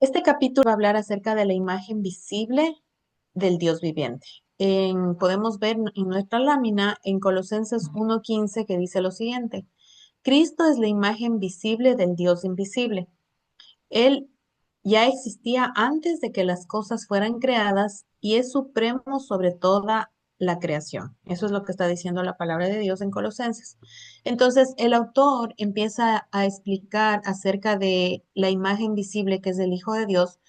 Este capítulo va a hablar acerca de la imagen visible del Dios viviente. Podemos ver en nuestra lámina en Colosenses 1:15 que dice lo siguiente: Cristo es la imagen visible del Dios invisible. Él ya existía antes de que las cosas fueran creadas y es supremo sobre toda la creación. Eso es lo que está diciendo la palabra de Dios en Colosenses. Entonces, el autor empieza a explicar acerca de la imagen visible que es el Hijo de Dios,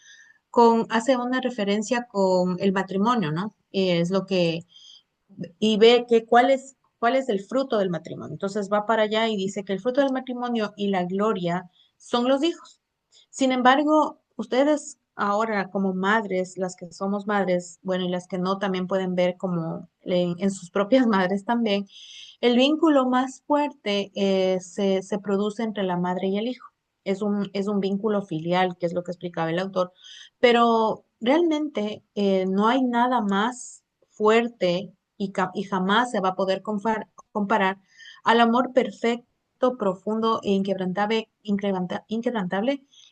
hace una referencia con el matrimonio, ¿no? Es lo que, y ve que cuál es el fruto del matrimonio. Entonces va para allá y dice que el fruto del matrimonio y la gloria son los hijos. Sin embargo, ustedes ahora como madres, las que somos madres, bueno, y las que no también pueden ver como en sus propias madres también, el vínculo más fuerte se produce entre la madre y el hijo. Es un vínculo filial, que es lo que explicaba el autor, pero realmente no hay nada más fuerte y jamás se va a poder comparar al amor perfecto, profundo e inquebrantable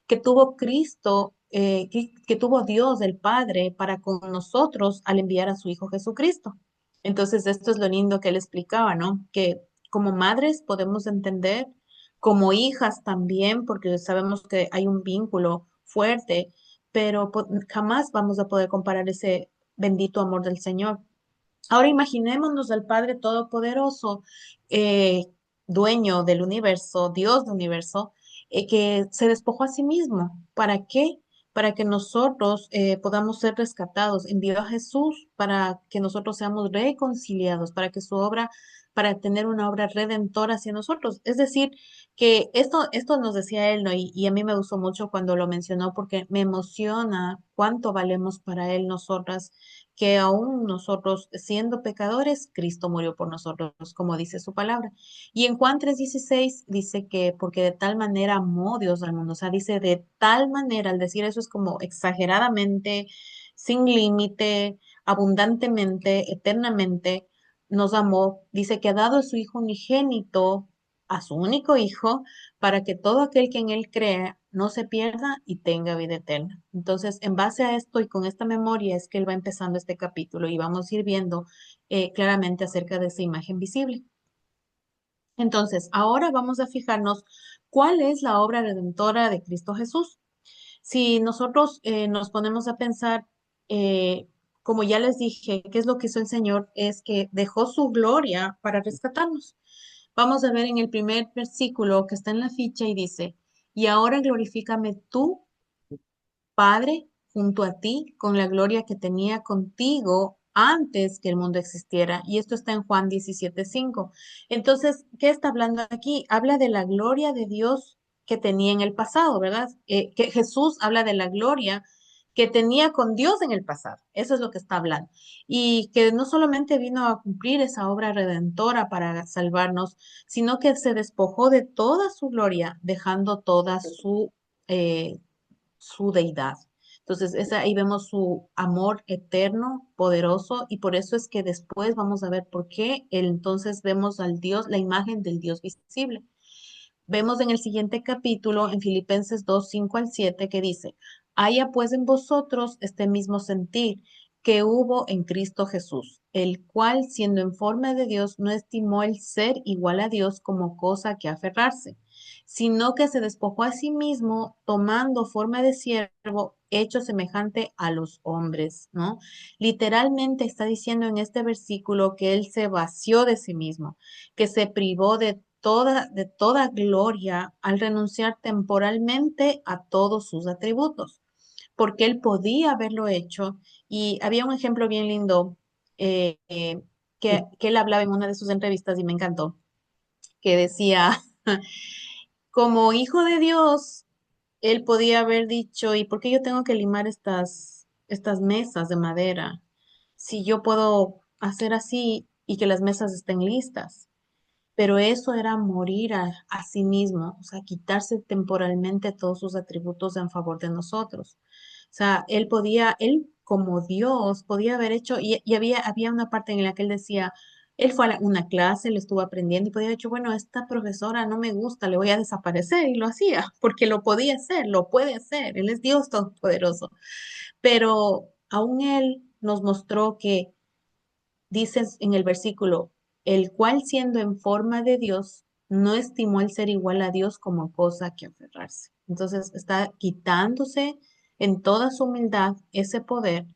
que tuvo Cristo, que tuvo Dios el Padre para con nosotros al enviar a su Hijo Jesucristo. Entonces, esto es lo lindo que él explicaba, ¿no? Que como madres podemos entender, como hijas también, porque sabemos que hay un vínculo fuerte, pero jamás vamos a poder comparar ese bendito amor del Señor. Ahora imaginémonos al Padre Todopoderoso, eh, dueño del universo, Dios del universo, que se despojó a sí mismo. ¿Para qué? Para que nosotros podamos ser rescatados. Envió a Jesús para que nosotros seamos reconciliados, para tener una obra redentora hacia nosotros. Es decir, que esto nos decía él, ¿no? Y a mí me gustó mucho cuando lo mencionó porque me emociona cuánto valemos para él nosotras, que aún nosotros siendo pecadores, Cristo murió por nosotros, como dice su palabra. Y en Juan 3:16 dice que porque de tal manera amó Dios al mundo, o sea, dice de tal manera, al decir eso es como exageradamente, sin límite, abundantemente, eternamente, nos amó, dice que ha dado a su Hijo unigénito, a su único Hijo, para que todo aquel que en Él crea no se pierda y tenga vida eterna. Entonces, en base a esto y con esta memoria es que Él va empezando este capítulo y vamos a ir viendo claramente acerca de esa imagen visible. Entonces, ahora vamos a fijarnos cuál es la obra redentora de Cristo Jesús. Si nosotros nos ponemos a pensar, como ya les dije, qué es lo que hizo el Señor, es que dejó su gloria para rescatarnos. Vamos a ver en el primer versículo que está en la ficha y dice, y ahora glorifícame tú, Padre, junto a ti, con la gloria que tenía contigo antes que el mundo existiera. Y esto está en Juan 17:5. Entonces, ¿qué está hablando aquí? Habla de la gloria de Dios que tenía en el pasado, ¿verdad? Que Jesús habla de la gloria que tenía con Dios en el pasado. Eso es lo que está hablando. Y que no solamente vino a cumplir esa obra redentora para salvarnos, sino que se despojó de toda su gloria, dejando toda su deidad. Entonces, ahí vemos su amor eterno, poderoso, y por eso es que después vamos a ver por qué entonces vemos al Dios, la imagen del Dios visible. Vemos en el siguiente capítulo, en Filipenses 2:5 al 7 que dice, haya pues en vosotros este mismo sentir que hubo en Cristo Jesús, el cual, siendo en forma de Dios, no estimó el ser igual a Dios como cosa que aferrarse, sino que se despojó a sí mismo, tomando forma de siervo, hecho semejante a los hombres, ¿no? Literalmente está diciendo en este versículo que él se vació de sí mismo, que se privó de toda gloria al renunciar temporalmente a todos sus atributos, porque él podía haberlo hecho. Y había un ejemplo bien lindo eh, eh, que él hablaba en una de sus entrevistas y me encantó, que decía, como hijo de Dios, él podía haber dicho, ¿y por qué yo tengo que limar estas mesas de madera si yo puedo hacer así y que las mesas estén listas? Pero eso era morir a sí mismo, o sea, quitarse temporalmente todos sus atributos en favor de nosotros. O sea, él como Dios podía haber hecho, y había una parte en la que él decía, Él fue a una clase, le estuvo aprendiendo y podía haber dicho, bueno, esta profesora no me gusta, le voy a desaparecer y lo hacía, porque lo podía hacer, lo puede hacer, Él es Dios Todopoderoso. Pero aún Él nos mostró que, dices en el versículo, el cual siendo en forma de Dios, no estimó el ser igual a Dios como cosa que aferrarse. Entonces está quitándose en toda su humildad ese poder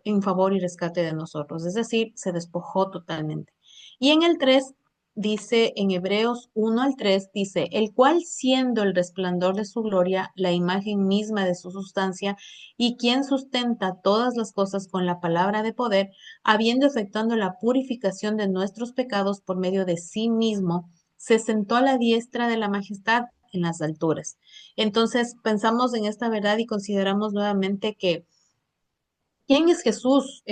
en favor y rescate de nosotros. Es decir, se despojó totalmente. Y en el 3 dice, en Hebreos 1 al 3 dice, el cual siendo el resplandor de su gloria, la imagen misma de su sustancia, y quien sustenta todas las cosas con la palabra de poder, habiendo efectuado la purificación de nuestros pecados por medio de sí mismo, se sentó a la diestra de la majestad en las alturas. Entonces pensamos en esta verdad y consideramos nuevamente que ¿quién es Jesús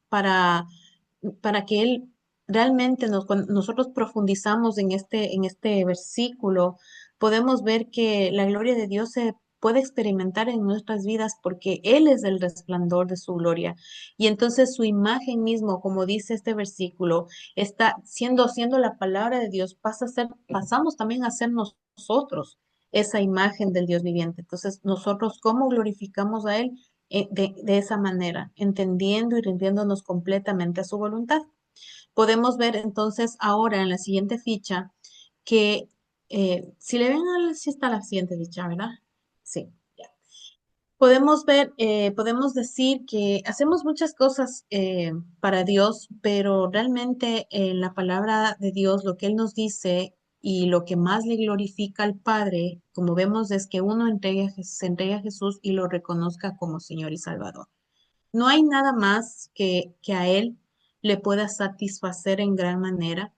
para que Él realmente cuando nosotros profundizamos en este versículo, podemos ver que la gloria de Dios se puede experimentar en nuestras vidas porque Él es el resplandor de su gloria. Y entonces su imagen mismo, como dice este versículo, está siendo la palabra de Dios, pasamos también a ser nosotros esa imagen del Dios viviente. Entonces, nosotros, ¿cómo glorificamos a Él? De esa manera, entendiendo y rindiéndonos completamente a su voluntad. Podemos ver entonces ahora en la siguiente ficha que si le ven, si está la siguiente ficha, ¿verdad? Sí. Ya. Podemos ver, podemos decir que hacemos muchas cosas para Dios, pero realmente en la palabra de Dios, lo que Él nos dice y lo que más le glorifica al Padre, como vemos, es que uno se entregue a Jesús y lo reconozca como Señor y Salvador. No hay nada más que a Él le pueda satisfacer en gran manera.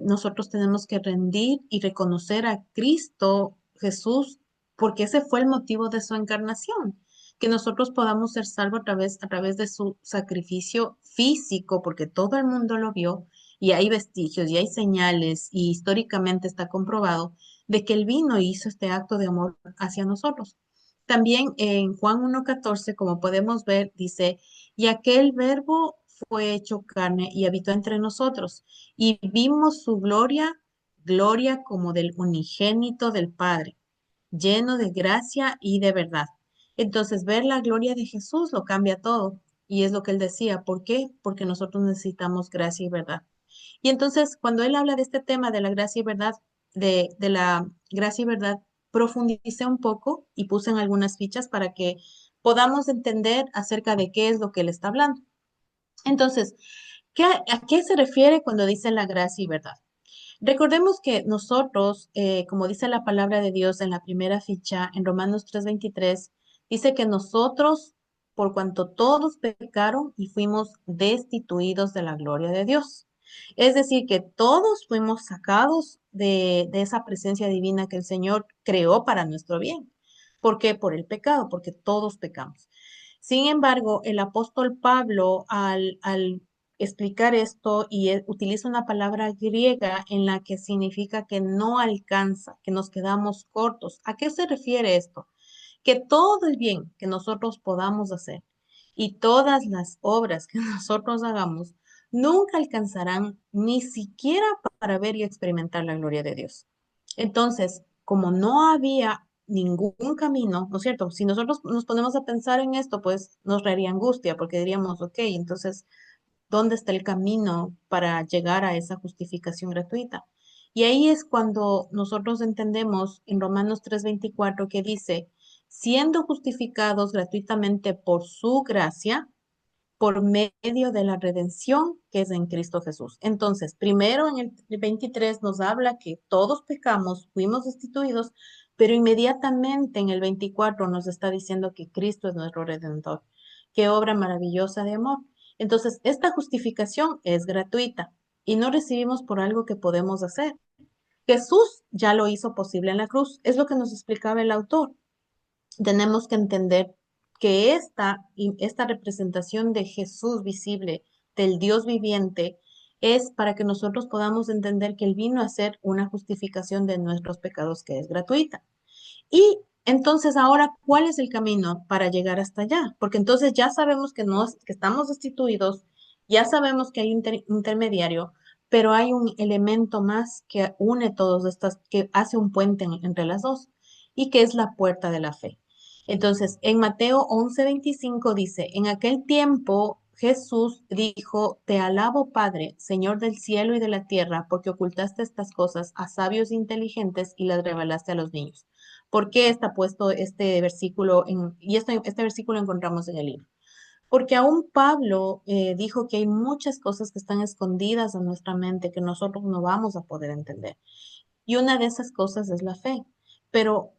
Nosotros tenemos que rendir y reconocer a Cristo Jesús, porque ese fue el motivo de su encarnación, que nosotros podamos ser salvos a través de su sacrificio físico, porque todo el mundo lo vio y hay vestigios y hay señales y históricamente está comprobado de que Él vino y hizo este acto de amor hacia nosotros. También en Juan 1:14, como podemos ver, dice, y aquel verbo fue hecho carne y habitó entre nosotros, y vimos su gloria, gloria como del unigénito del Padre, lleno de gracia y de verdad. Entonces, ver la gloria de Jesús lo cambia todo. Y es lo que él decía. ¿Por qué? Porque nosotros necesitamos gracia y verdad. Y entonces, cuando él habla de este tema de la gracia y verdad, de la gracia y verdad, profundicé un poco y puse en algunas fichas para que podamos entender acerca de qué es lo que él está hablando. Entonces, ¿a qué se refiere cuando dice la gracia y verdad? Recordemos que nosotros, como dice la palabra de Dios en la primera ficha, en Romanos 3:23, dice que nosotros, por cuanto todos pecaron y fuimos destituidos de la gloria de Dios. Es decir, que todos fuimos sacados de esa presencia divina que el Señor creó para nuestro bien. ¿Por qué? Por el pecado, porque todos pecamos. Sin embargo, el apóstol Pablo, al explicar esto y utiliza una palabra griega en la que significa que no alcanza, que nos quedamos cortos. ¿A qué se refiere esto? Que todo el bien que nosotros podamos hacer y todas las obras que nosotros hagamos nunca alcanzarán ni siquiera para ver y experimentar la gloria de Dios. Entonces, como no había ningún camino, ¿no es cierto? Si nosotros nos ponemos a pensar en esto, pues nos traería angustia porque diríamos, ok, entonces dónde está el camino para llegar a esa justificación gratuita. Y ahí es cuando nosotros entendemos en Romanos 3:24 que dice, siendo justificados gratuitamente por su gracia, por medio de la redención que es en Cristo Jesús. Entonces, primero en el 23 nos habla que todos pecamos, fuimos destituidos, pero inmediatamente en el 24 nos está diciendo que Cristo es nuestro redentor. Qué obra maravillosa de amor. Entonces, esta justificación es gratuita y no recibimos por algo que podemos hacer. Jesús ya lo hizo posible en la cruz. Es lo que nos explicaba el autor. Tenemos que entender que esta representación de Jesús visible, del Dios viviente, es para que nosotros podamos entender que Él vino a ser una justificación de nuestros pecados que es gratuita. Y entonces ahora, ¿cuál es el camino para llegar hasta allá? Porque entonces ya sabemos que estamos destituidos Ya sabemos que hay un intermediario, pero hay un elemento más que une todas estas, que hace un puente entre las dos, y que es la puerta de la fe. Entonces, en Mateo 11:25 dice, en aquel tiempo Jesús dijo, te alabo Padre, Señor del cielo y de la tierra, porque ocultaste estas cosas a sabios e inteligentes y las revelaste a los niños. ¿Por qué está puesto este versículo y este versículo encontramos en el libro? Porque aún Pablo dijo que hay muchas cosas que están escondidas en nuestra mente que nosotros no vamos a poder entender. Y una de esas cosas es la fe. Pero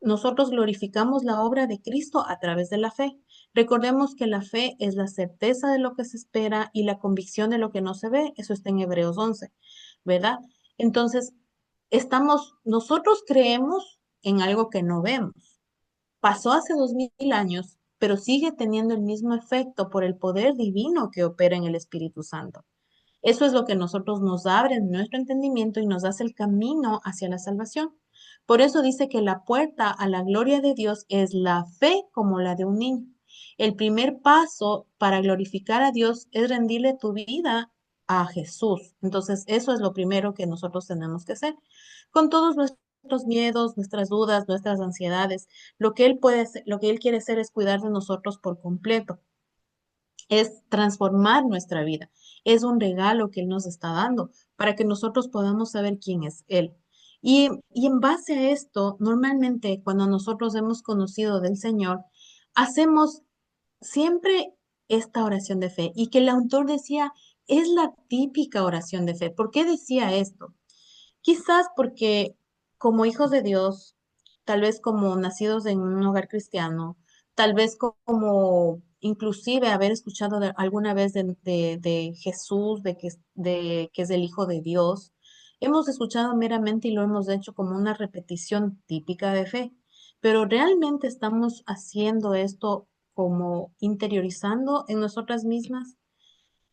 nosotros glorificamos la obra de Cristo a través de la fe. Recordemos que la fe es la certeza de lo que se espera y la convicción de lo que no se ve. Eso está en Hebreos 11, ¿verdad? Entonces, nosotros creemos en algo que no vemos. Pasó hace 2000 años, pero sigue teniendo el mismo efecto por el poder divino que opera en el Espíritu Santo. Eso es lo que nosotros nos abre nuestro entendimiento y nos hace el camino hacia la salvación. Por eso dice que la puerta a la gloria de Dios es la fe como la de un niño. El primer paso para glorificar a Dios es rendirle tu vida a Jesús. Entonces, eso es lo primero que nosotros tenemos que hacer. Con todos nuestros miedos, nuestras dudas, nuestras ansiedades, lo que Él quiere hacer es cuidar de nosotros por completo, es transformar nuestra vida. Es un regalo que Él nos está dando para que nosotros podamos saber quién es Él. Y en base a esto, normalmente cuando nosotros hemos conocido del Señor, hacemos siempre esta oración de fe y que el autor decía, es la típica oración de fe. ¿Por qué decía esto? Quizás porque como hijos de Dios, tal vez como nacidos en un hogar cristiano, tal vez como inclusive haber escuchado alguna vez de Jesús, de que es el Hijo de Dios, hemos escuchado meramente y lo hemos hecho como una repetición típica de fe, pero realmente estamos haciendo esto como interiorizando en nosotras mismas.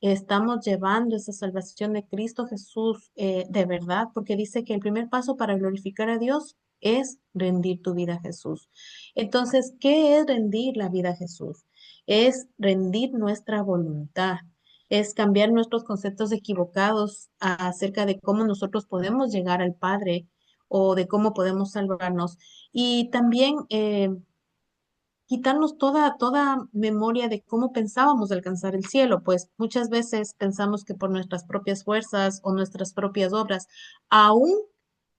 Estamos llevando esa salvación de Cristo Jesús de verdad, porque dice que el primer paso para glorificar a Dios es rendir tu vida a Jesús. Entonces, ¿qué es rendir la vida a Jesús? Es rendir nuestra voluntad, es cambiar nuestros conceptos equivocados acerca de cómo nosotros podemos llegar al Padre o de cómo podemos salvarnos. Y también quitarnos toda memoria de cómo pensábamos alcanzar el cielo, pues muchas veces pensamos que por nuestras propias fuerzas o nuestras propias obras, aún,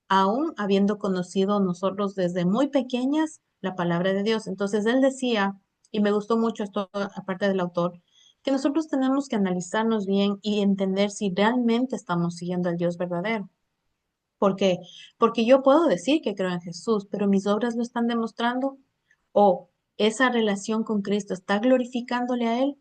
aún habiendo conocido nosotros desde muy pequeñas la palabra de Dios. Entonces él decía, y me gustó mucho esto aparte del autor, que nosotros tenemos que analizarnos bien y entender si realmente estamos siguiendo al Dios verdadero. ¿Por qué? Porque yo puedo decir que creo en Jesús, pero mis obras lo están demostrando. O esa relación con Cristo está glorificándole a Él.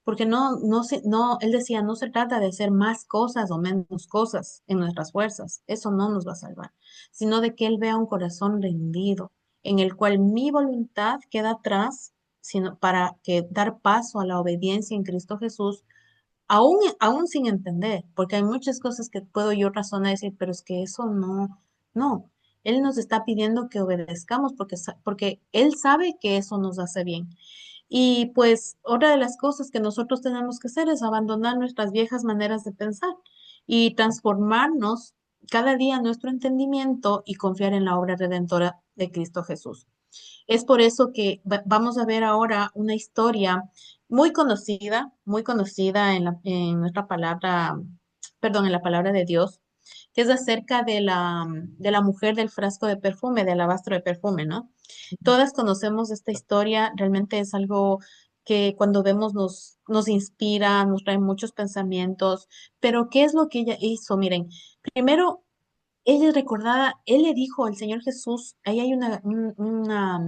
Porque él decía, no se trata de hacer más cosas o menos cosas en nuestras fuerzas. Eso no nos va a salvar, sino de que Él vea un corazón rendido, en el cual mi voluntad queda atrás, sino para que dar paso a la obediencia en Cristo Jesús aún sin entender, porque hay muchas cosas que puedo yo razonar y decir, pero es que eso no. Él nos está pidiendo que obedezcamos porque Él sabe que eso nos hace bien. Y pues otra de las cosas que nosotros tenemos que hacer es abandonar nuestras viejas maneras de pensar y transformarnos cada día nuestro entendimiento y confiar en la obra redentora de Cristo Jesús. Es por eso que vamos a ver ahora una historia muy conocida en nuestra palabra, perdón, en la palabra de Dios, que es acerca de la mujer del frasco de perfume, de alabastro de perfume, ¿no? Todas conocemos esta historia, realmente es algo que cuando vemos nos inspira, nos trae muchos pensamientos, pero ¿qué es lo que ella hizo? Miren, primero ella es recordada, él le dijo, el Señor Jesús, ahí hay una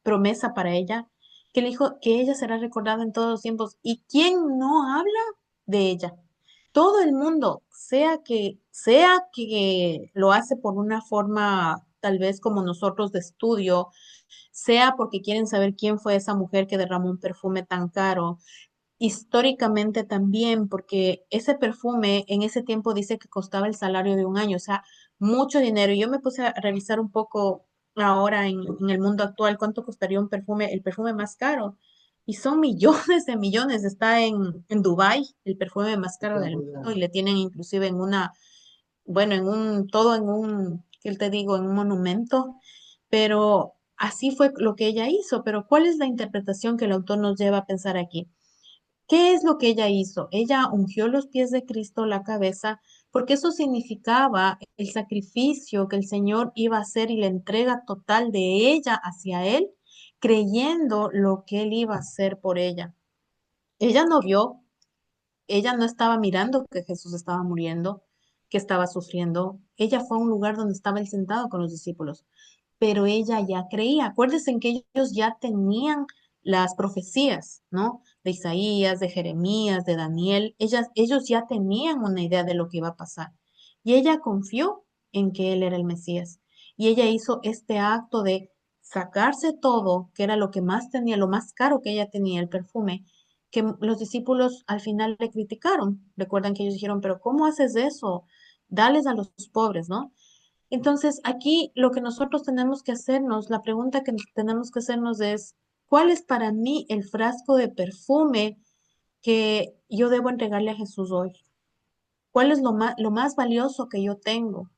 promesa para ella, que le dijo que ella será recordada en todos los tiempos. ¿Y quién no habla de ella? Todo el mundo, sea que lo hace por una forma tal vez como nosotros de estudio, sea porque quieren saber quién fue esa mujer que derramó un perfume tan caro, históricamente también, porque ese perfume en ese tiempo dice que costaba el salario de un año, o sea, mucho dinero. Y yo me puse a revisar un poco ahora en el mundo actual cuánto costaría un perfume, el perfume más caro. y son millones de millones. Está en Dubái, el perfume más caro del mundo, y le tienen inclusive en una, bueno, todo en un, ¿qué te digo? En un monumento, pero así fue lo que ella hizo. Pero ¿cuál es la interpretación que el autor nos lleva a pensar aquí? ¿Qué es lo que ella hizo? Ella ungió los pies de Cristo, la cabeza, porque eso significaba el sacrificio que el Señor iba a hacer y la entrega total de ella hacia Él, creyendo lo que Él iba a hacer por ella. Ella no vio, ella no estaba mirando que Jesús estaba muriendo, que estaba sufriendo. Ella fue a un lugar donde estaba él sentado con los discípulos, pero ella ya creía. Acuérdense en que ellos ya tenían las profecías, ¿no? De Isaías, de Jeremías, de Daniel. Ellos ya tenían una idea de lo que iba a pasar. Y ella confió en que él era el Mesías. Y ella hizo este acto de sacarse todo, que era lo que más tenía, lo más caro que ella tenía, el perfume, que los discípulos al final le criticaron. Recuerdan que ellos dijeron, pero ¿cómo haces eso? Dales a los pobres, ¿no? Entonces, aquí lo que nosotros tenemos que hacernos, la pregunta que tenemos que hacernos es, ¿cuál es para mí el frasco de perfume que yo debo entregarle a Jesús hoy? ¿Cuál es lo más valioso que yo tengo?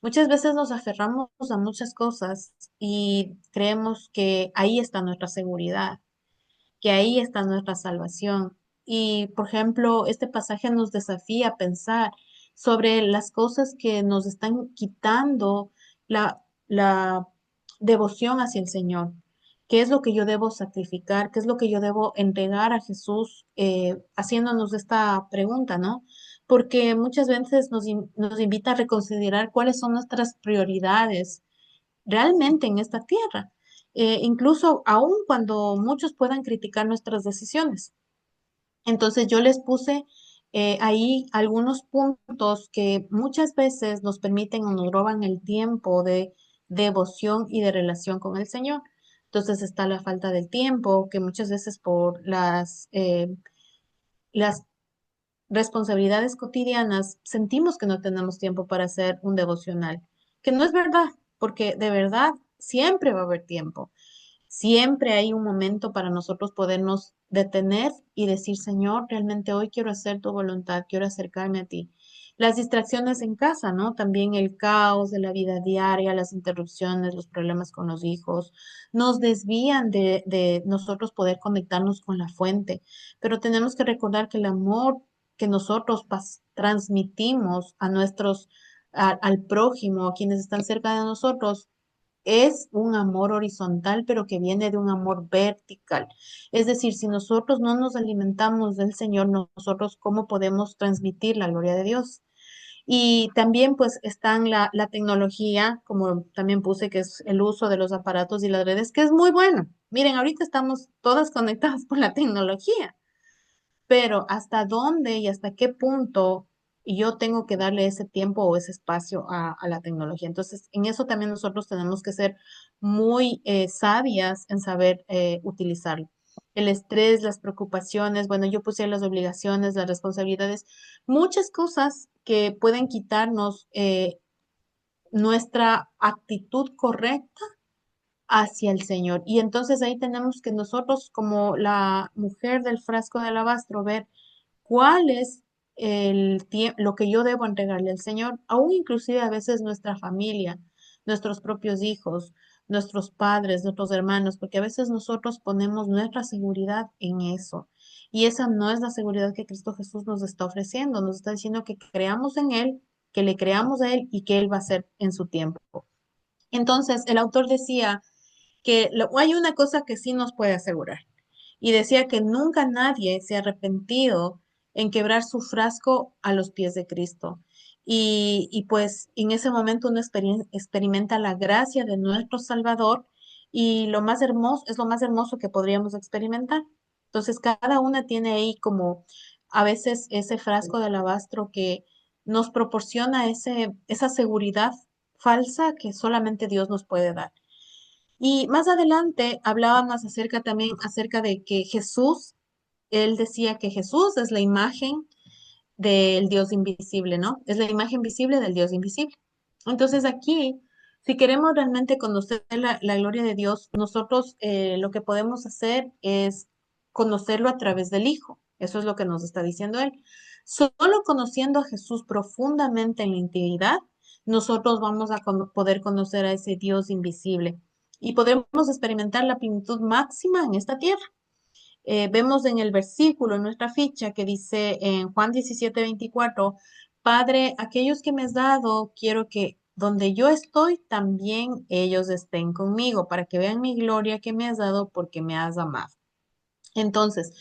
Muchas veces nos aferramos a muchas cosas y creemos que ahí está nuestra seguridad, que ahí está nuestra salvación. Y, por ejemplo, este pasaje nos desafía a pensar sobre las cosas que nos están quitando la devoción hacia el Señor. ¿Qué es lo que yo debo sacrificar? ¿Qué es lo que yo debo entregar a Jesús? Haciéndonos esta pregunta, ¿no? Porque muchas veces nos invita a reconsiderar cuáles son nuestras prioridades realmente en esta tierra, incluso aun cuando muchos puedan criticar nuestras decisiones. Entonces yo les puse ahí algunos puntos que muchas veces nos permiten o nos roban el tiempo de devoción y de relación con el Señor. Entonces está la falta del tiempo, que muchas veces por las responsabilidades cotidianas sentimos que no tenemos tiempo para hacer un devocional, que no es verdad, porque de verdad siempre va a haber tiempo. Siempre hay un momento para nosotros podernos detener y decir, Señor, realmente hoy quiero hacer tu voluntad, quiero acercarme a ti. Las distracciones en casa, ¿no? También el caos de la vida diaria, las interrupciones, los problemas con los hijos, nos desvían de nosotros poder conectarnos con la fuente. Pero tenemos que recordar que el amor que nosotros transmitimos a al prójimo, a quienes están cerca de nosotros, es un amor horizontal, pero que viene de un amor vertical. Es decir, si nosotros no nos alimentamos del Señor, nosotros cómo podemos transmitir la gloria de Dios. Y también pues están la tecnología, como también puse, que es el uso de los aparatos y las redes, que es muy bueno. Miren, ahorita estamos todas conectadas por la tecnología, pero hasta dónde y hasta qué punto yo tengo que darle ese tiempo o ese espacio a la tecnología. Entonces, en eso también nosotros tenemos que ser muy sabias en saber utilizarlo. El estrés, las preocupaciones, bueno, yo puse las obligaciones, las responsabilidades, muchas cosas que pueden quitarnos nuestra actitud correcta hacia el Señor. Y entonces ahí tenemos que nosotros, como la mujer del frasco de alabastro, ver cuál es lo que yo debo entregarle al Señor, aún inclusive a veces nuestra familia, nuestros propios hijos, nuestros padres, nuestros hermanos, porque a veces nosotros ponemos nuestra seguridad en eso. Y esa no es la seguridad que Cristo Jesús nos está ofreciendo, nos está diciendo que creamos en Él, que le creamos a Él y que Él va a hacer en su tiempo. Entonces, el autor decía que hay una cosa que sí nos puede asegurar. Y decía que nunca nadie se ha arrepentido en quebrar su frasco a los pies de Cristo. Y pues en ese momento uno experimenta la gracia de nuestro Salvador y lo más hermoso, es lo más hermoso que podríamos experimentar. Entonces cada una tiene ahí como a veces ese frasco de alabastro que nos proporciona esa seguridad falsa que solamente Dios nos puede dar. Y más adelante hablábamos también acerca de que Jesús, él decía que Jesús es la imagen del Dios invisible, ¿no? Es la imagen visible del Dios invisible. Entonces aquí, si queremos realmente conocer la gloria de Dios, nosotros lo que podemos hacer es conocerlo a través del Hijo. Eso es lo que nos está diciendo él. Solo conociendo a Jesús profundamente en la intimidad, nosotros vamos a poder conocer a ese Dios invisible y podremos experimentar la plenitud máxima en esta tierra. Vemos en el versículo, en nuestra ficha, que dice en Juan 17:24, Padre, aquellos que me has dado, quiero que donde yo estoy, también ellos estén conmigo, para que vean mi gloria que me has dado porque me has amado. Entonces,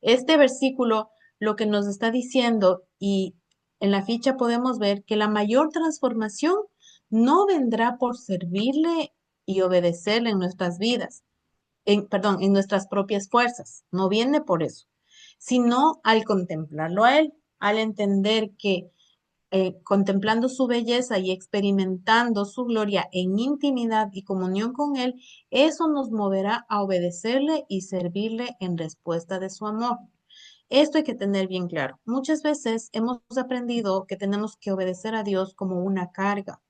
este versículo lo que nos está diciendo, y en la ficha podemos ver que la mayor transformación no vendrá por servirle y obedecerle en nuestras vidas, perdón, en nuestras propias fuerzas, no viene por eso, sino al contemplarlo a Él, al entender que contemplando su belleza y experimentando su gloria en intimidad y comunión con Él, eso nos moverá a obedecerle y servirle en respuesta de su amor. Esto hay que tener bien claro. Muchas veces hemos aprendido que tenemos que obedecer a Dios como una carga,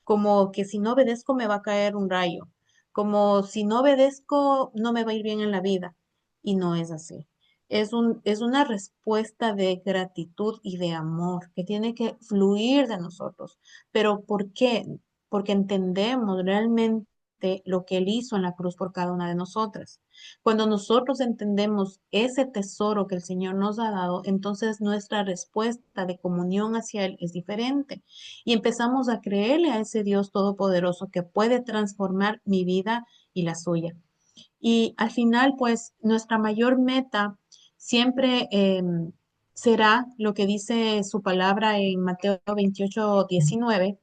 como que si no obedezco me va a caer un rayo, como si no obedezco no me va a ir bien en la vida. Y no es así. Es una respuesta de gratitud y de amor que tiene que fluir de nosotros. ¿Pero por qué? Porque entendemos realmente lo que Él hizo en la cruz por cada una de nosotras. Cuando nosotros entendemos ese tesoro que el Señor nos ha dado, entonces nuestra respuesta de comunión hacia Él es diferente y empezamos a creerle a ese Dios todopoderoso que puede transformar mi vida y la suya. Y al final, pues, nuestra mayor meta siempre será lo que dice su palabra en Mateo 28:19,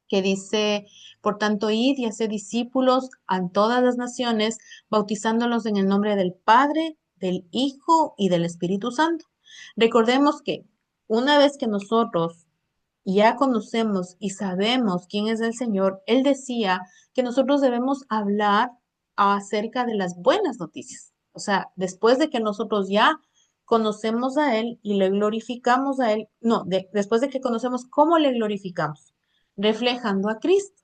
que dice, por tanto, id y haced discípulos a todas las naciones, bautizándolos en el nombre del Padre, del Hijo y del Espíritu Santo. Recordemos que una vez que nosotros ya conocemos y sabemos quién es el Señor, Él decía que nosotros debemos hablar acerca de las buenas noticias. O sea, después de que nosotros ya conocemos a Él y le glorificamos a Él, no, después de que conocemos cómo le glorificamos, reflejando a Cristo.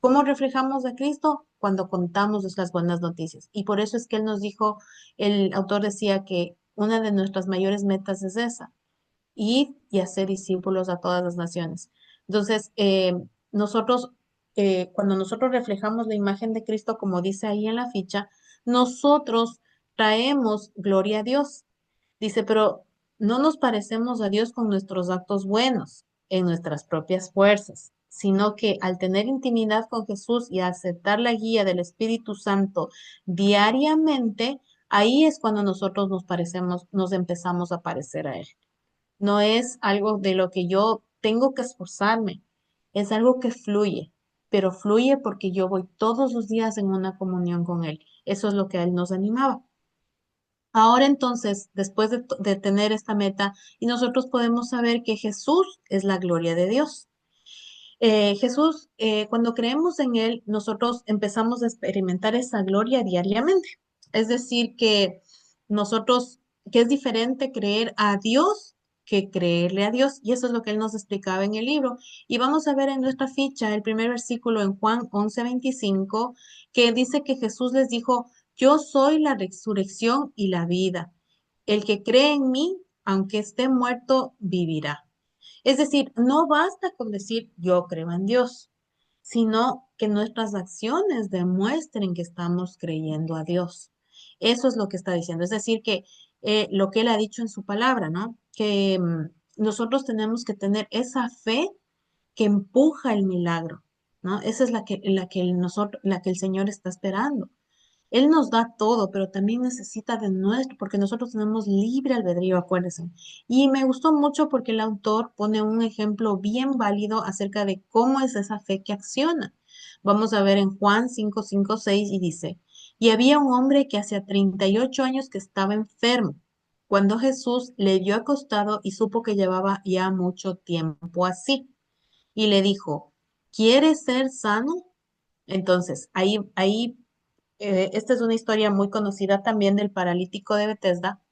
¿Cómo reflejamos a Cristo? Cuando contamos las buenas noticias. Y por eso es que Él nos dijo, el autor decía que una de nuestras mayores metas es esa, ir y hacer discípulos a todas las naciones. Entonces, nosotros, cuando nosotros reflejamos la imagen de Cristo, como dice ahí en la ficha, nosotros traemos gloria a Dios. Dice, pero no nos parecemos a Dios con nuestros actos buenos, en nuestras propias fuerzas, sino que al tener intimidad con Jesús y aceptar la guía del Espíritu Santo diariamente, ahí es cuando nosotros nos parecemos, nos empezamos a parecer a Él. No es algo de lo que yo tengo que esforzarme, es algo que fluye, pero fluye porque yo voy todos los días en una comunión con Él. Eso es lo que a Él nos animaba. Ahora entonces, después de tener esta meta, y nosotros podemos saber que Jesús es la gloria de Dios. Jesús, cuando creemos en Él, nosotros empezamos a experimentar esa gloria diariamente. Es decir, que nosotros, que es diferente creer a Dios que creerle a Dios. Y eso es lo que Él nos explicaba en el libro. Y vamos a ver en nuestra ficha el primer versículo en Juan 11:25, que dice que Jesús les dijo, yo soy la resurrección y la vida. El que cree en mí, aunque esté muerto, vivirá. Es decir, no basta con decir yo creo en Dios, sino que nuestras acciones demuestren que estamos creyendo a Dios. Eso es lo que está diciendo. Es decir, que lo que Él ha dicho en su palabra, ¿no? Que nosotros tenemos que tener esa fe que empuja el milagro, ¿no? Esa es la que el Señor está esperando. Él nos da todo, pero también necesita de nuestro, porque nosotros tenemos libre albedrío, acuérdense. Y me gustó mucho porque el autor pone un ejemplo bien válido acerca de cómo es esa fe que acciona. Vamos a ver en Juan 5:5-6 y dice, y había un hombre que hacía 38 años que estaba enfermo. Cuando Jesús le vio acostado y supo que llevaba ya mucho tiempo así, y le dijo, ¿quieres ser sano? Entonces, esta es una historia muy conocida también del paralítico de Bethesda,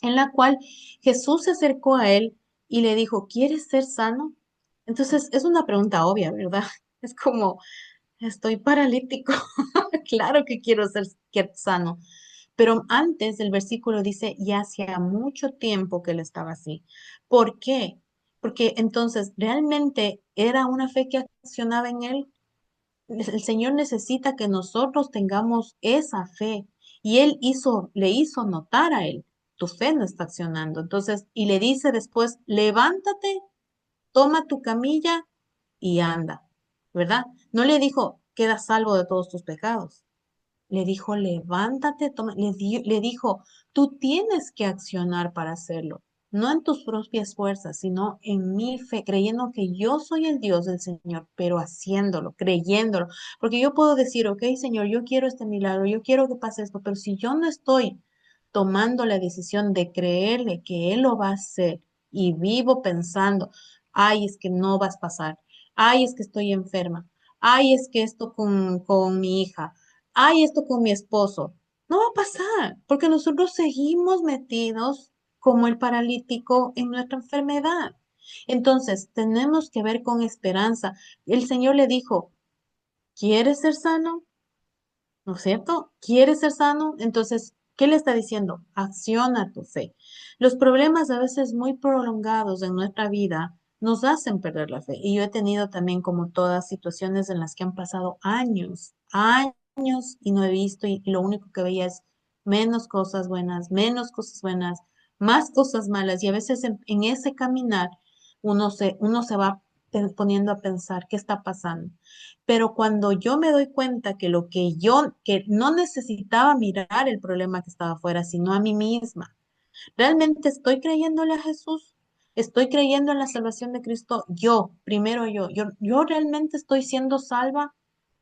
en la cual Jesús se acercó a él y le dijo, ¿quieres ser sano? Entonces, es una pregunta obvia, ¿verdad? Es como, estoy paralítico, claro que quiero ser sano, Pero antes del versículo dice, ya hacía mucho tiempo que él estaba así. ¿Por qué? Porque entonces realmente era una fe que accionaba en él. El Señor necesita que nosotros tengamos esa fe. Y le hizo notar a él, tu fe no está accionando. Entonces, y le dice después, levántate, toma tu camilla y anda, ¿verdad? No le dijo, queda salvo de todos tus pecados. Le dijo, levántate, toma, le dijo, tú tienes que accionar para hacerlo, no en tus propias fuerzas, sino en mi fe, creyendo que yo soy el Dios del Señor, pero haciéndolo, creyéndolo. Porque yo puedo decir, ok, Señor, yo quiero este milagro, yo quiero que pase esto, pero si yo no estoy tomando la decisión de creerle que Él lo va a hacer y vivo pensando, ay, es que no vas a pasar, ay, es que estoy enferma, ay, es que esto con mi hija, ay, esto con mi esposo. No va a pasar, porque nosotros seguimos metidos como el paralítico en nuestra enfermedad. Entonces, tenemos que ver con esperanza. El Señor le dijo, ¿quieres ser sano? ¿No es cierto? ¿Quieres ser sano? Entonces, ¿qué le está diciendo? Acciona tu fe. Los problemas a veces muy prolongados en nuestra vida nos hacen perder la fe. Y yo he tenido también, como todas, situaciones en las que han pasado años, años y no he visto y lo único que veía es menos cosas buenas, más cosas malas. Y a veces en ese caminar uno se va poniendo a pensar qué está pasando. Pero cuando yo me doy cuenta que que no necesitaba mirar el problema que estaba afuera, sino a mí misma, ¿realmente estoy creyéndole a Jesús? ¿Estoy creyendo en la salvación de Cristo? Primero yo realmente estoy siendo salva.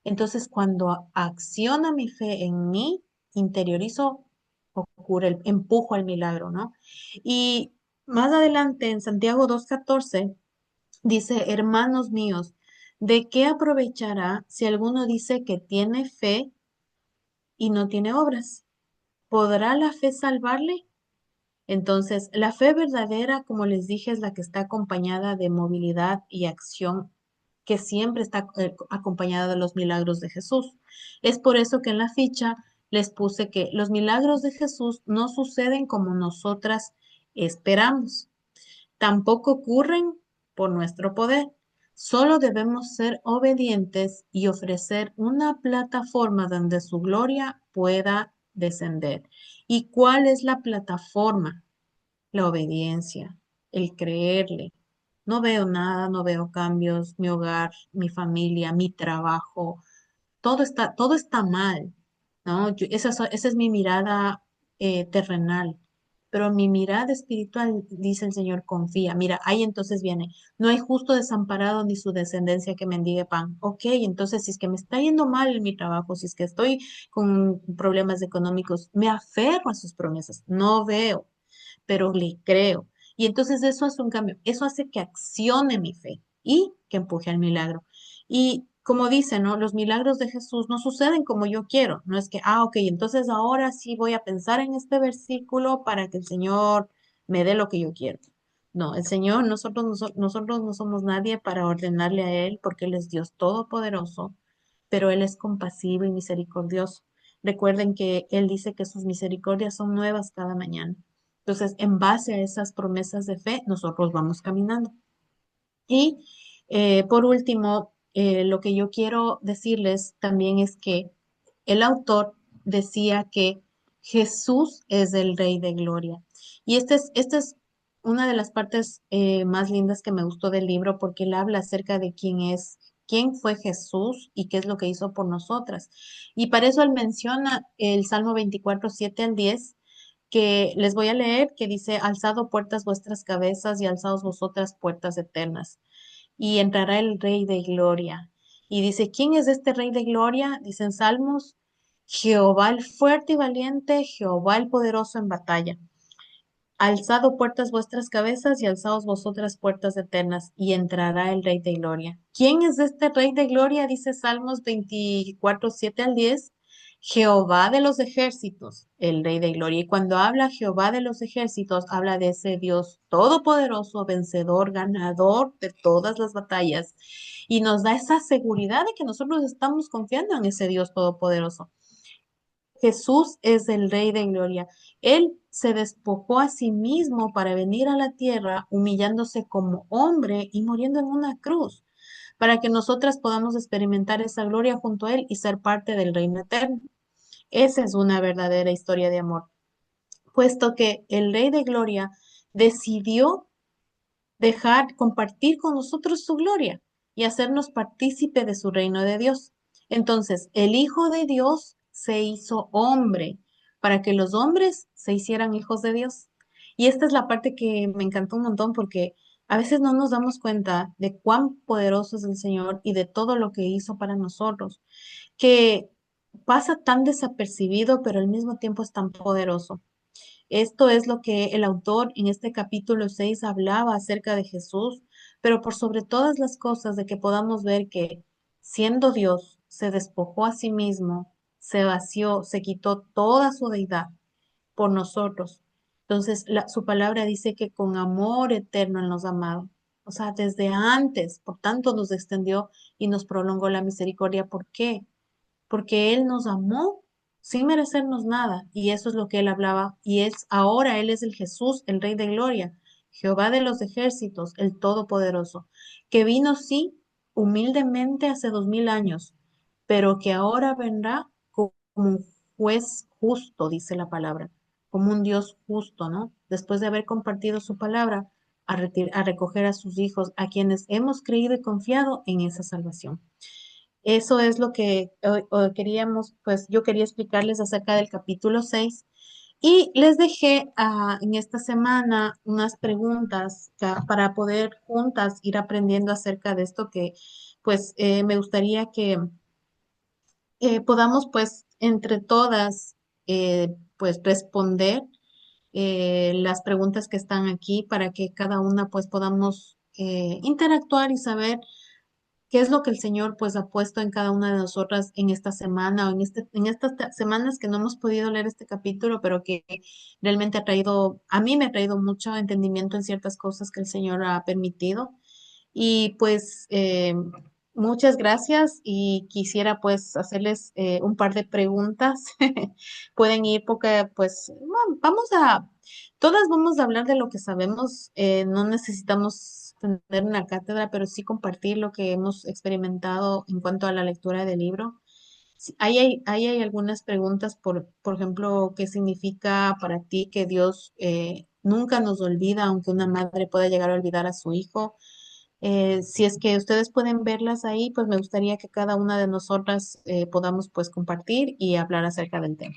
Entonces, cuando acciona mi fe en mí, interiorizo, ocurre, empujo al milagro, ¿no? Y más adelante en Santiago 2:14 dice, hermanos míos, ¿de qué aprovechará si alguno dice que tiene fe y no tiene obras? ¿Podrá la fe salvarle? Entonces, la fe verdadera, como les dije, es la que está acompañada de movilidad y acción, que siempre está acompañada de los milagros de Jesús. Es por eso que en la ficha les puse que los milagros de Jesús no suceden como nosotras esperamos. Tampoco ocurren por nuestro poder. Solo debemos ser obedientes y ofrecer una plataforma donde su gloria pueda descender. ¿Y cuál es la plataforma? La obediencia, el creerle. No veo nada, no veo cambios, mi hogar, mi familia, mi trabajo, todo está mal, ¿no? Esa es mi mirada terrenal, pero mi mirada espiritual, dice el Señor, confía. Mira, ahí entonces viene, no hay justo desamparado ni su descendencia que mendigue pan. Ok, entonces si es que me está yendo mal en mi trabajo, si es que estoy con problemas económicos, me aferro a sus promesas, no veo, pero le creo. Y entonces eso hace un cambio, eso hace que accione mi fe y que empuje al milagro. Y como dice, ¿no? Los milagros de Jesús no suceden como yo quiero. No es que, ok, entonces ahora sí voy a pensar en este versículo para que el Señor me dé lo que yo quiero. No, el Señor, nosotros no somos nadie para ordenarle a Él porque Él es Dios todopoderoso, pero Él es compasivo y misericordioso. Recuerden que Él dice que sus misericordias son nuevas cada mañana. Entonces, en base a esas promesas de fe, nosotros vamos caminando. Y por último, lo que yo quiero decirles también es que el autor decía que Jesús es el Rey de Gloria. Y esta es una de las partes más lindas que me gustó del libro porque él habla acerca de quién fue Jesús y qué es lo que hizo por nosotras. Y para eso él menciona el Salmo 24:7 al 10 que les voy a leer, que dice, alzado puertas vuestras cabezas y alzados vosotras puertas eternas y entrará el Rey de Gloria. Y dice, ¿quién es este Rey de Gloria? Dicen Salmos, Jehová el fuerte y valiente, Jehová el poderoso en batalla. Alzado puertas vuestras cabezas y alzaos vosotras puertas eternas, y entrará el Rey de Gloria. ¿Quién es este Rey de Gloria? Dice Salmos 24:7 al 10. Jehová de los ejércitos, el Rey de Gloria. Y cuando habla Jehová de los ejércitos, habla de ese Dios todopoderoso, vencedor, ganador de todas las batallas. Y nos da esa seguridad de que nosotros estamos confiando en ese Dios todopoderoso. Jesús es el Rey de Gloria. Él se despojó a sí mismo para venir a la tierra, humillándose como hombre y muriendo en una cruz, para que nosotras podamos experimentar esa gloria junto a Él y ser parte del reino eterno. Esa es una verdadera historia de amor, puesto que el Rey de Gloria decidió dejar compartir con nosotros su gloria y hacernos partícipe de su reino de Dios. Entonces, el Hijo de Dios se hizo hombre para que los hombres se hicieran hijos de Dios. Y esta es la parte que me encantó un montón porque a veces no nos damos cuenta de cuán poderoso es el Señor y de todo lo que hizo para nosotros, que pasa tan desapercibido, pero al mismo tiempo es tan poderoso. Esto es lo que el autor en este capítulo 6 hablaba acerca de Jesús, pero por sobre todas las cosas de que podamos ver que siendo Dios, se despojó a sí mismo, se vació, se quitó toda su deidad por nosotros. Entonces, su palabra dice que con amor eterno Él nos ha amado. O sea, desde antes, por tanto nos extendió y nos prolongó la misericordia. ¿Por qué? Porque Él nos amó sin merecernos nada, y eso es lo que Él hablaba, y es ahora Él es el Jesús, el Rey de Gloria, Jehová de los ejércitos, el Todopoderoso, que vino sí humildemente hace 2000 años, pero que ahora vendrá como un juez justo, dice la palabra, como un Dios justo, ¿no? Después de haber compartido su palabra, a recoger a sus hijos, a quienes hemos creído y confiado en esa salvación. Eso es lo que hoy queríamos, pues yo quería explicarles acerca del capítulo 6 y les dejé en esta semana unas preguntas para poder juntas ir aprendiendo acerca de esto que pues me gustaría que podamos pues entre todas pues responder las preguntas que están aquí para que cada una pues podamos interactuar y saber qué es lo que el Señor pues ha puesto en cada una de nosotras en esta semana o en estas semanas que no hemos podido leer este capítulo, pero que realmente ha traído, a mí me ha traído mucho entendimiento en ciertas cosas que el Señor ha permitido. Y pues muchas gracias y quisiera pues hacerles un par de preguntas. Pueden ir porque pues bueno, todas vamos a hablar de lo que sabemos. No necesitamos tener una cátedra, pero sí compartir lo que hemos experimentado en cuanto a la lectura del libro. Sí, ahí hay algunas preguntas, por ejemplo, ¿qué significa para ti que Dios nunca nos olvida, aunque una madre pueda llegar a olvidar a su hijo? Si es que ustedes pueden verlas ahí, pues me gustaría que cada una de nosotras podamos pues compartir y hablar acerca del tema.